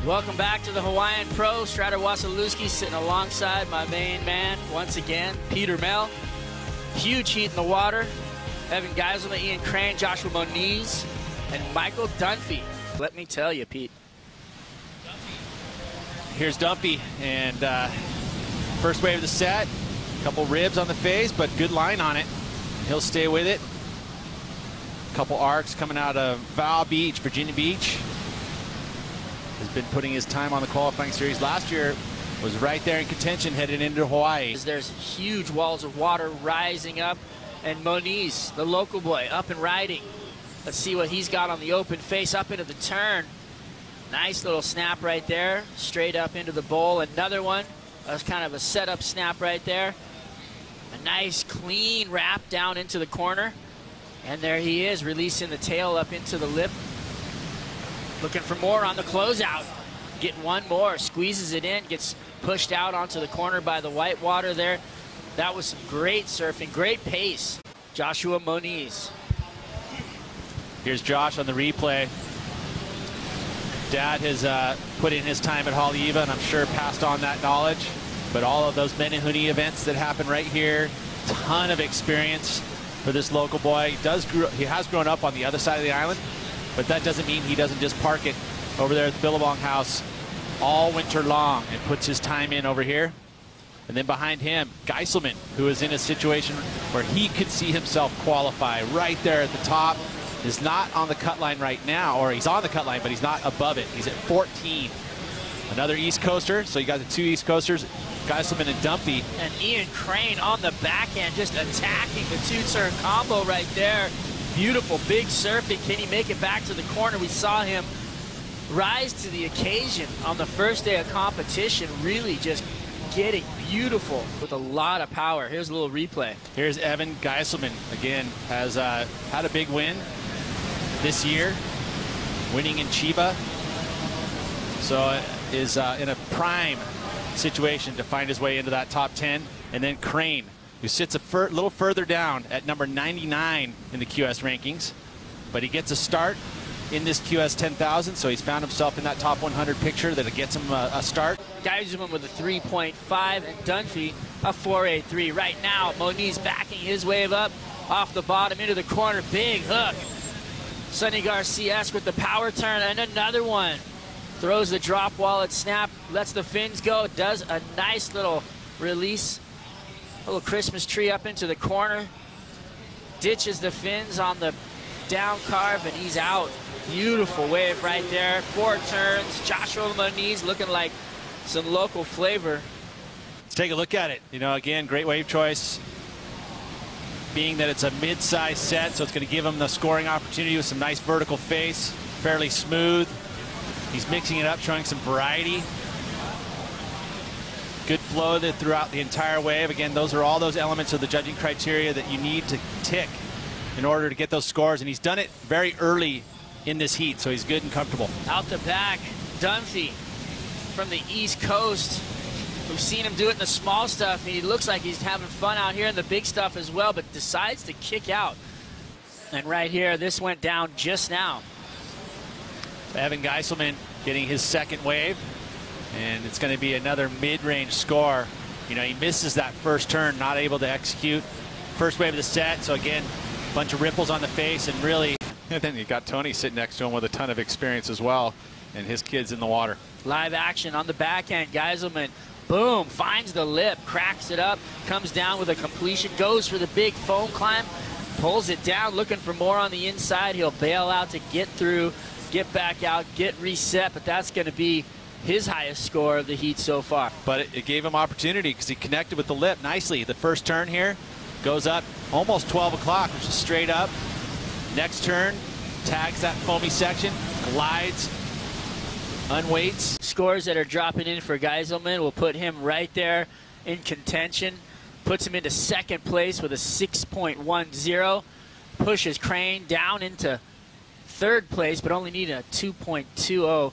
Welcome back to the Hawaiian Pro. Strader Wasilewski sitting alongside my main man once again, Peter Mel. Huge heat in the water. Evan Geiselman, Ian Crane, Joshua Moniz, and Michael Dunphy. Let me tell you, Pete. Here's Dunphy, and first wave of the set. Couple ribs on the face, but good line on it. He'll stay with it. Couple arcs coming out of Val Beach, Virginia Beach. Has been putting his time on the qualifying series. Last year was right there in contention headed into Hawaii. There's huge walls of water rising up, and Moniz, the local boy, up and riding. Let's see what he's got on the open face, up into the turn. Nice little snap right there, straight up into the bowl. Another one, that's kind of a setup snap right there. A nice clean wrap down into the corner. And there he is, releasing the tail up into the lip. Looking for more on the closeout. Getting one more, squeezes it in, gets pushed out onto the corner by the white water there. That was some great surfing, great pace. Joshua Moniz. Here's Josh on the replay. Dad has put in his time at Haleiwa, and I'm sure passed on that knowledge. But all of those Menehune events that happen right here, ton of experience for this local boy. He has grown up on the other side of the island, but that doesn't mean he doesn't just park it over there at the Billabong house all winter long and puts his time in over here. And then behind him, Geiselman, who is in a situation where he could see himself qualify right there at the top. Is not on the cut line right now, or he's on the cut line, but he's not above it. He's at 14. Another East Coaster, so you got the two East Coasters, Geiselman and Dunphy. And Ian Crane on the backhand, just attacking the two-turn combo right there. Beautiful, big surfing. Can he make it back to the corner? We saw him rise to the occasion on the first day of competition, really just getting beautiful with a lot of power. Here's a little replay. Here's Evan Geiselman, again, has had a big win this year, winning in Chiba. So is in a prime situation to find his way into that top 10. And then Crane, who sits a little further down at number 99 in the QS rankings. But he gets a start in this QS 10,000, so he's found himself in that top 100 picture that gets him a start. Geiselman with a 3.5 and Dunphy a 4.83. Right now, Moniz backing his wave up off the bottom into the corner. Big hook. Sonny Garcias with the power turn, and another one. Throws the drop wallet snap, lets the fins go, does a nice little release. A little Christmas tree up into the corner. Ditches the fins on the down carve, and he's out. Beautiful wave right there. 4 turns. Joshua Moniz looking like some local flavor. Let's take a look at it. You know, again, great wave choice. Being that it's a mid-size set, so it's going to give him the scoring opportunity with some nice vertical face, fairly smooth. He's mixing it up, showing some variety. Good flow throughout the entire wave. Again, those are all those elements of the judging criteria that you need to tick in order to get those scores, and he's done it very early in this heat, so he's good and comfortable. Out the back, Dunphy from the East Coast. We've seen him do it in the small stuff. He looks like he's having fun out here in the big stuff as well, but decides to kick out. And right here, this went down just now. Evan Geiselman getting his second wave, and it's going to be another mid-range score. You know, he misses that first turn, not able to execute. First wave of the set, so again, a bunch of ripples on the face, and really... And then you got Tony sitting next to him with a ton of experience as well, and his kid's in the water. Live action on the backhand. Geiselman, boom, finds the lip, cracks it up, comes down with a completion, goes for the big foam climb, pulls it down, looking for more on the inside. He'll bail out to get through, get back out, get reset, but that's going to be his highest score of the heat so far. But it gave him opportunity because he connected with the lip nicely. The first turn here goes up almost 12 o'clock, which is straight up. Next turn, tags that foamy section, glides, unweights. Scores that are dropping in for Geiselman will put him right there in contention. Puts him into second place with a 6.10. Pushes Crane down into third place, but only needing a 2.20.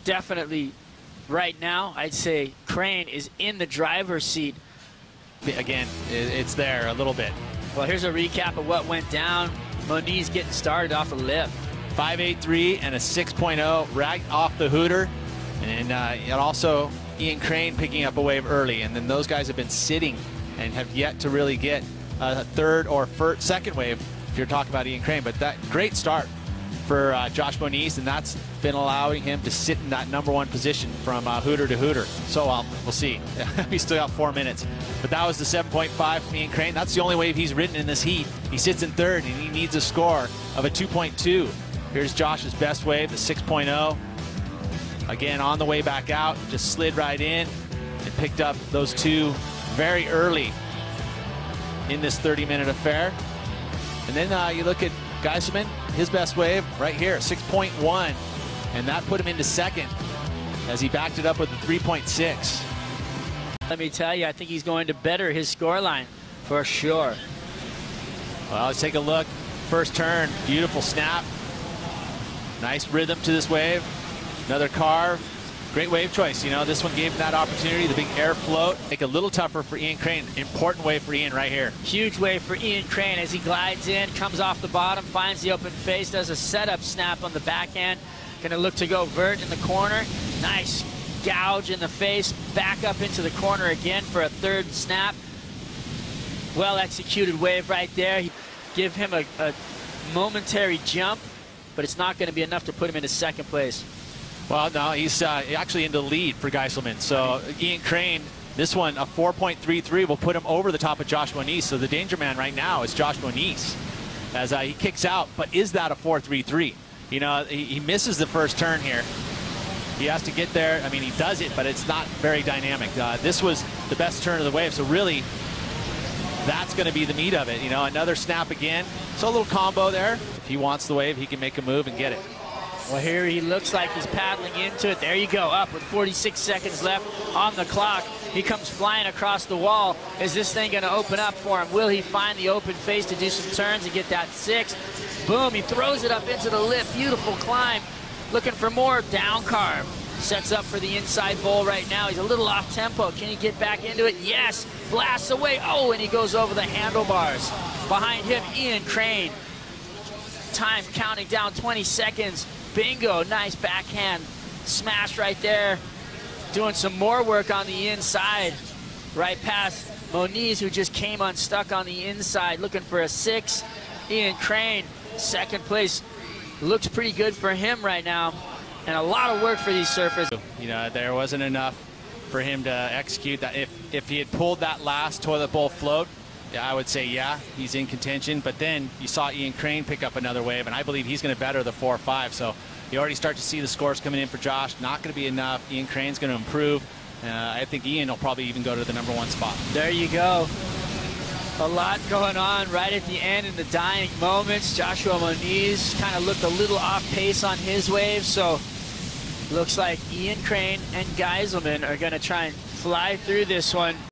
Definitely right now, I'd say Crane is in the driver's seat. Again, it's there a little bit. Well, here's a recap of what went down. Moniz getting started off a lip. 5.83 and a 6.0 right off the hooter. And also Ian Crane picking up a wave early, and then those guys have been sitting and have yet to really get a third or second wave if you're talking about Ian Crane. But that great start for Josh Moniz, and that's been allowing him to sit in that #1 position from hooter to hooter. So we'll see. We still got 4 minutes. But that was the 7.5 from Ian Crane. That's the only wave he's ridden in this heat. He sits in third, and he needs a score of a 2.2. Here's Josh's best wave, the 6.0. Again, on the way back out, just slid right in and picked up those two very early in this 30-minute affair. And then you look at Geiselman, his best wave right here, 6.1. And that put him into second as he backed it up with a 3.6. Let me tell you, I think he's going to better his scoreline for sure. Well, let's take a look. First turn, beautiful snap. Nice rhythm to this wave. Another carve. Great wave choice. You know, this one gave him that opportunity, the big air float. Make it a little tougher for Ian Crane. Important wave for Ian right here. Huge wave for Ian Crane as he glides in, comes off the bottom, finds the open face, does a setup snap on the backhand. Gonna look to go vert in the corner. Nice gouge in the face, back up into the corner again for a third snap. Well executed wave right there. Give him a momentary jump, but it's not gonna be enough to put him into second place. Well, no, he's actually in the lead for Geiselman. So Ian Crane, this one, a 4.33 will put him over the top of Josh Moniz. So the danger man right now is Josh Moniz as he kicks out. But is that a 4.33? You know, he misses the first turn here. He has to get there. I mean, he does it, but it's not very dynamic. This was the best turn of the wave. So really, that's going to be the meat of it. You know, another snap again. So a little combo there. If he wants the wave, he can make a move and get it. Well, here he looks like he's paddling into it. There you go, up with 46 seconds left on the clock. He comes flying across the wall. Is this thing going to open up for him? Will he find the open face to do some turns and get that 6? Boom, he throws it up into the lip. Beautiful climb. Looking for more down carve. Sets up for the inside bowl right now. He's a little off tempo. Can he get back into it? Yes. Blasts away. Oh, and he goes over the handlebars. Behind him, Ian Crane. Time counting down 20 seconds. Bingo, nice backhand smash right there. Doing some more work on the inside. Right past Moniz, who just came unstuck on the inside, looking for a 6. Ian Crane, second place. Looks pretty good for him right now. And a lot of work for these surfers. You know, there wasn't enough for him to execute that. If he had pulled that last toilet bowl float, yeah, I would say, yeah, he's in contention. But then you saw Ian Crane pick up another wave, and I believe he's going to better the 4-5. So you already start to see the scores coming in for Josh. Not going to be enough. Ian Crane's going to improve. I think Ian will probably even go to the #1 spot. There you go. A lot going on right at the end in the dying moments. Joshua Moniz kind of looked a little off pace on his wave. So looks like Ian Crane and Geiselman are going to try and fly through this one.